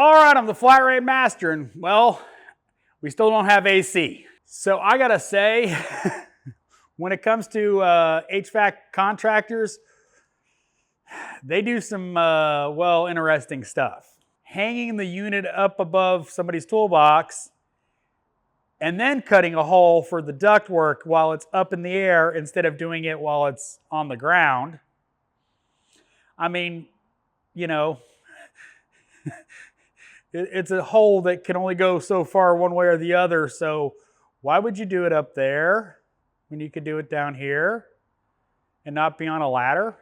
All right, I'm the flat rate master, and well, we still don't have AC. So I gotta say, when it comes to HVAC contractors, they do some, interesting stuff. Hanging the unit up above somebody's toolbox and then cutting a hole for the ductwork while it's up in the air instead of doing it while it's on the ground. I mean, you know, it's a hole that can only go so far one way or the other. So why would you do it up there when you could do it down here and not be on a ladder?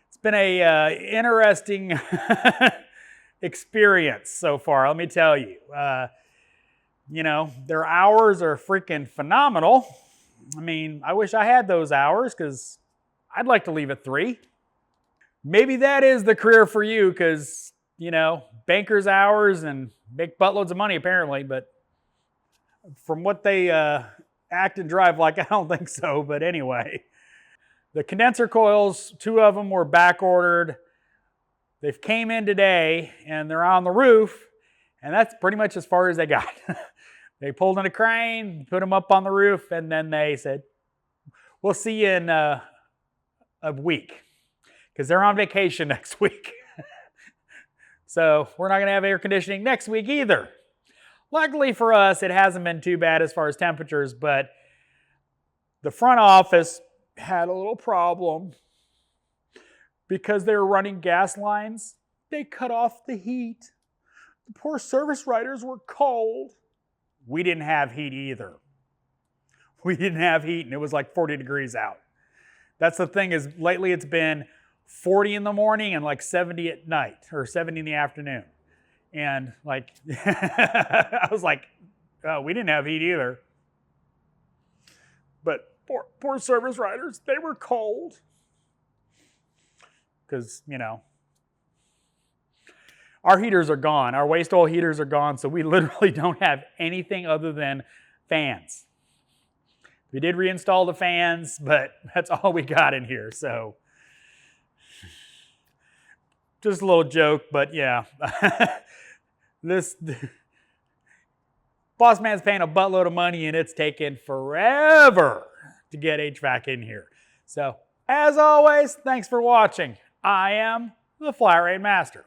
It's been a interesting experience so far, let me tell you. Their hours are freaking phenomenal. I mean, I wish I had those hours because I'd like to leave at 3. Maybe that is the career for you because, banker's hours and make buttloads of money apparently, but from what they act and drive like, I don't think so. But anyway, the condenser coils, 2 of them were back ordered. They've came in today and they're on the roof, and that's pretty much as far as they got. They pulled in a crane, put them up on the roof, and then they said, we'll see you in a week, because they're on vacation next week. So we're not going to have air conditioning next week either. Luckily for us, it hasn't been too bad as far as temperatures, but the front office had a little problem because they were running gas lines. They cut off the heat. The poor service riders were cold. We didn't have heat either. We didn't have heat, and it was like 40 degrees out. That's the thing, is lately it's been 40 in the morning and like 70 at night, or 70 in the afternoon. And like, I was like, oh, we didn't have heat either. But poor service riders, they were cold. Because, our heaters are gone. Our waste oil heaters are gone, so we literally don't have anything other than fans. We did reinstall the fans, but that's all we got in here, so. Just a little joke, but yeah. This boss man's paying a buttload of money, and it's taken forever to get HVAC in here. So, as always, thanks for watching. I am the Flat Rate Master.